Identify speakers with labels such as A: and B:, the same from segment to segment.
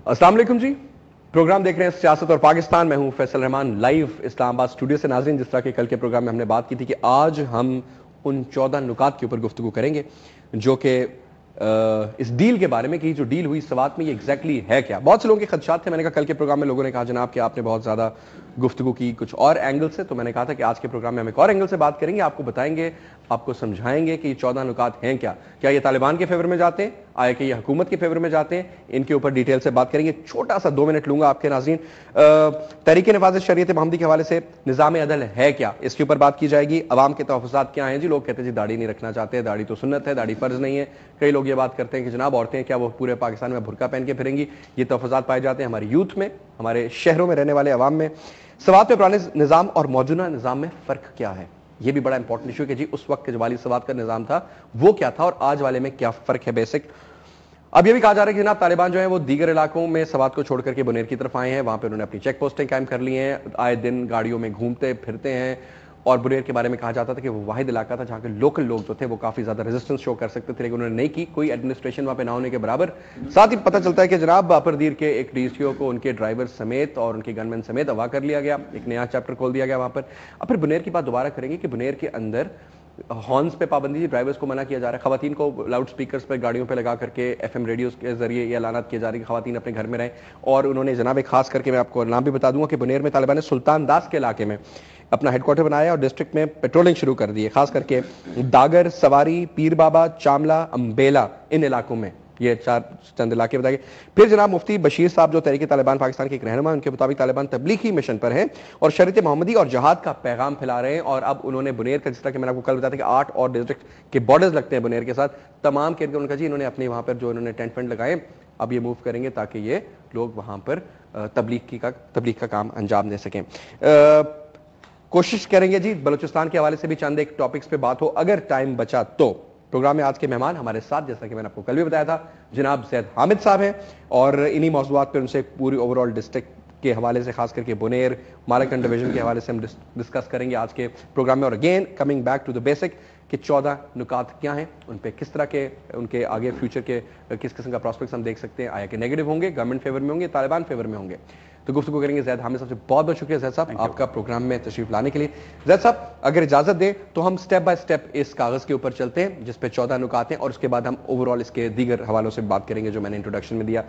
A: अस्सलाम वालेकुम जी। प्रोग्राम देख रहे हैं सियासत और पाकिस्तान। मैं हूं फैसल रहमान, लाइव इस्लामाबाद स्टूडियो से। नाज़रीन, जिस तरह के कल के प्रोग्राम में हमने बात की थी कि आज हम उन 14 नुकात के ऊपर गुफ्तगू करेंगे जो कि इस डील के बारे में कि जो डील हुई सवात में ये एग्जैक्टली है क्या। बहुत से लोगों के खदशात थे। मैंने कहा कल के प्रोग्राम में लोगों ने कहा जनाब कि आपने बहुत ज्यादा गुफ्तगू की कुछ और एंगल से, तो मैंने कहा था कि आज के प्रोग्राम में हम एक और एंगल से बात करेंगे, आपको बताएंगे, आपको समझाएंगे कि ये 14 नुकात हैं क्या। क्या ये तालिबान के फेवर में जाते हैं, आया कि ये हुकूमत के फेवर में जाते हैं, इनके ऊपर डिटेल से बात करेंगे। छोटा सा 2 मिनट लूंगा आपके नाज़रीन। तहरीक नफाज़ शरीयत महमदी के हवाले से निज़ाम अदल है क्या, इसके ऊपर बात की जाएगी। अवाम के तहफ़्फ़ुज़ात क्या हैं जी। लोग कहते हैं जी दाढ़ी नहीं रखना चाहते, दाढ़ी तो सुन्नत है, दाढ़ी फर्ज नहीं है। कई लोग ये बात करते हैं कि जनाब औरतें क्या वो पूरे पाकिस्तान में बुरका पहन के फिरेंगी। ये तहफ़्फ़ुज़ात पाए जाते हैं हमारे यूथ में, हमारे शहरों में रहने वाले अवाम में। सवात में पुराने निज़ाम और मौजूदा निज़ाम में फ़र्क क्या है, ये भी बड़ा इंपॉर्टेंट इशू है कि जी उस वक्त के जो वाली सवात का निज़ाम था वो क्या था और आज वाले में क्या फ़र्क है बेसिक। अब ये भी कहा जा रहा है कि जनाब तालिबान जो है वो दीगर इलाकों में सवात को छोड़कर के बुनेर की तरफ आए हैं, वहां पर उन्होंने अपनी चेक पोस्टें कायम कर ली हैं, आए दिन गाड़ियों में घूमते फिरते हैं। और बुनेर के बारे में कहा जाता था कि वो वाहिद इलाका था जहां के लोकल लोग जो थे वो काफी ज्यादा रेजिस्टेंस शो कर सकते थे, लेकिन उन्होंने नहीं की। कोई एडमिनिस्ट्रेशन वहां पे ना होने के बराबर। साथ ही पता चलता है कि जनाब बापरदीर के एक डीसीओ को उनके ड्राइवर समेत और उनके गनमैन समेत अगवा कर लिया गया, एक नया चैप्टर खोल दिया गया वहां पर। अब फिर बुनेर की बात दोबारा करेंगे कि बुनेर के अंदर हॉर्न्स पे पाबंदी, ड्राइवर्स को मना किया जा रहा है, खवातीन को लाउड स्पीकर्स पर गाड़ियों पे लगा करके एफएम रेडियो के जरिए ये ऐलानात किए जा रहे हैं कि खवातीन अपने घर में रहें। और उन्होंने जनाब खास करके मैं आपको नाम भी बता दूंगा कि बुनेर में तालिबान ने सुल्तान दास के इलाके में अपना हेडक्वार्टर बनाया और डिस्ट्रिक्ट में पेट्रोलिंग शुरू कर दी है, खास करके दागर, सवारी, पीर बाबा, चामला, अंबेला, इन इलाकों में। ये चंद इलाके बताएंगे। फिर जनाब मुफ्ती बशीर साहब जो तहरीक तालिबान पाकिस्तान के एक रहनुमा, उनके मुताबिक तालिबान तबलीगी मिशन पर हैं और शरीयत मोहम्मदी और जहाद का पैगाम फैला रहे हैं। और अब उन्होंने बुनेर का, जिस तरह कि मैंने आपको कल बताया था कि 8 और डिस्ट्रिक्ट के बॉर्डर्स लगते हैं बुनेर के साथ, तमाम के उनका जी इन्होंने अपने वहां पर जो इन्होंने टेंट फेंट लगाए, अब ये मूव करेंगे ताकि ये लोग वहां पर तबलीग का काम अंजाम दे सकें। कोशिश करेंगे जी बलूचिस्तान के हवाले से भी चंद एक टॉपिक्स पे बात हो, अगर टाइम बचा तो। प्रोग्राम में आज के मेहमान हमारे साथ, जैसा कि मैंने आपको कल भी बताया था, जनाब ज़ैद हामिद साहब हैं और इन्हीं मौज़ूआत पर उनसे पूरी ओवरऑल डिस्ट्रिक्ट के हवाले से, खास करके बुनेर मालकन डिवीजन के हवाले से हम डिस्कस करेंगे आज के प्रोग्राम में। और again coming back to the basic कि 14 नुकात क्या हैं, उन पे किस तरह के उनके आगे फ्यूचर के किस किस्म का प्रॉस्पेक्ट्स हम देख सकते हैं, आया कि नेगेटिव होंगे, गवर्नमेंट फेवर में होंगे, तालिबान फेवर में होंगे। तो गुफ्तगू करेंगे ज़ैद हामिद साहब से। बहुत बहुत शुक्रिया ज़ैद साहब आपका प्रोग्राम में तशरीफ लाने के लिए। ज़ैद साहब अगर इजाजत दे तो हम स्टेप बाय स्टेप इस कागज के ऊपर चलते हैं जिस पे 14 नुकात हैं और उसके बाद हम ओवरऑल इसके दीगर हवालों से बात करेंगे जो मैंने इंट्रोडक्शन में दिया।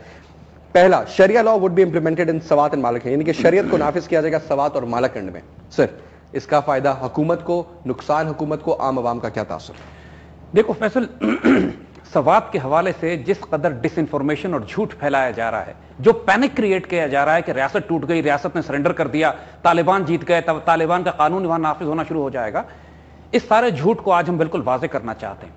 A: पहला, शरिया law would be implemented in Swat and Malakand, यानी कि शरीयत को नाफिज किया जाएगा सवात और मालकंड में। सर, इसका फायदा हुकूमत को, नुकसान हुकूमत को, आम आवाम का क्या तासुर?
B: देखो फैसल, सवात के हवाले से जिस कदर डिसइंफॉर्मेशन और झूठ फैलाया जा रहा है, जो पैनिक क्रिएट किया जा रहा है कि रियासत टूट गई, रियासत ने सरेंडर कर दिया, तालिबान जीत गए, तब तालिबान का कानून वहां नाफिज होना शुरू हो जाएगा, इस सारे झूठ को आज हम बिल्कुल वाजे करना चाहते हैं।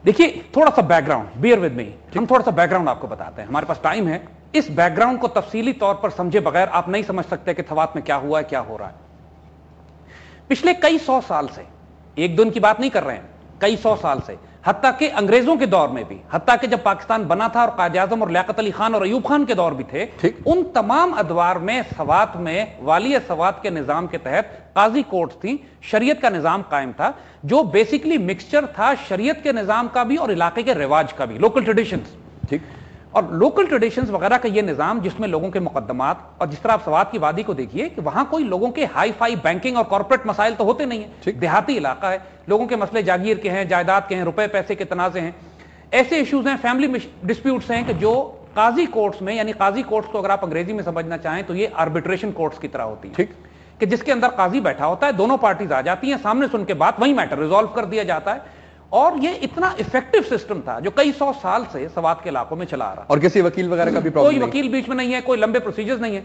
B: देखिए, थोड़ा सा बैकग्राउंड, बियर विद मी, हम थोड़ा सा बैकग्राउंड आपको बताते हैं, हमारे पास टाइम है। इस बैकग्राउंड को तफसीली तौर पर समझे बगैर आप नहीं समझ सकते कि सवात में क्या हुआ है, क्या हो रहा है। पिछले कई 100 साल से, एक दिन की बात नहीं कर रहे हैं, कई 100 साल से, हत्ता के अंग्रेजों के दौर में भी, हत्ता के जब पाकिस्तान बना था और कायद आज़म और लियाकत अली खान और अयूब खान के दौर भी थे, उन तमाम अदवार में सवात में वाली सवात के निजाम के तहत काजी कोर्ट थी, शरीयत का निजाम कायम था, जो बेसिकली मिक्सचर था शरीयत के निजाम का भी और इलाके के रिवाज का भी, लोकल ट्रेडिशंस। ठीक, और लोकल ट्रेडिशंस वगैरह का ये निजाम जिसमें लोगों के मुकद्दमात, और जिस तरह आप सवात की वादी को देखिए कि वहां कोई लोगों के हाई फाई बैंकिंग और कॉर्पोरेट मसाइल तो होते नहीं है, देहाती इलाका है, लोगों के मसले जागीर के हैं, जायदाद के हैं, रुपए पैसे के तनाजे हैं, ऐसे इश्यूज हैं, फैमिली डिस्प्यूट्स हैं कि जो काजी कोर्ट्स में, यानी काजी कोर्ट्स को अगर आप अंग्रेजी में समझना चाहें तो ये आर्बिट्रेशन कोर्ट्स की तरह होती है। ठीक, कि जिसके अंदर काजी बैठा होता है, दोनों पार्टीज आ जाती हैं, सामने सुन के बात, वही मैटर रिजॉल्व कर दिया जाता है। और ये इतना इफेक्टिव सिस्टम था जो कई 100 साल से सवात के इलाकों में चला आ रहा,
A: और किसी वकील वगैरह का भी
B: कोई वकील बीच में नहीं है, कोई लंबे प्रोसीजर्स नहीं है।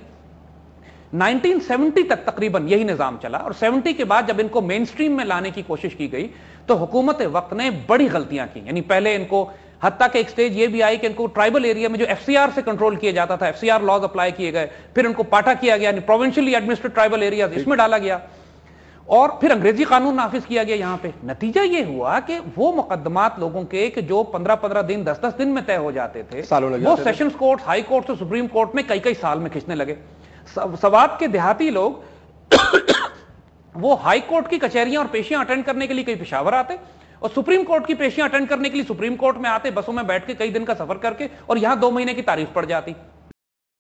B: 1970 तक तकरीबन यही निजाम चला, और 70 के बाद जब इनको मेन स्ट्रीम में लाने की कोशिश की गई तो हुकूमत वक्त ने बड़ी गलतियां की। यानी पहले इनको, हत्ता के एक स्टेज ये भी आई कि इनको ट्राइबल एरिया में जो एफसीआर से कंट्रोल किया जाता था, एफसीआर लॉज अप्लाई किए गए, फिर इनको पाटा किया गया, प्रोविंशियली एडमिनिस्ट्रेटेड ट्राइबल एरिया, इसमें डाला गया, और फिर अंग्रेजी कानून नाफिज किया गया यहां पे। नतीजा ये हुआ कि वो मुकदमात लोगों के कि जो 15-15 दिन, 10-10 दिन में तय हो जाते थे, वो सेशंस कोर्ट, हाई कोर्ट से सुप्रीम कोर्ट में कई कई साल में खींचने लगे। सवात के देहाती लोग वो हाई कोर्ट की कचहरियां और पेशियां अटेंड करने के लिए कई पेशावर आते और सुप्रीम कोर्ट की पेशियां अटेंड करने के लिए सुप्रीम कोर्ट में आते, बसों में बैठ के कई दिन का सफर करके, और यहां 2 महीने की तारीफ पड़ जाती।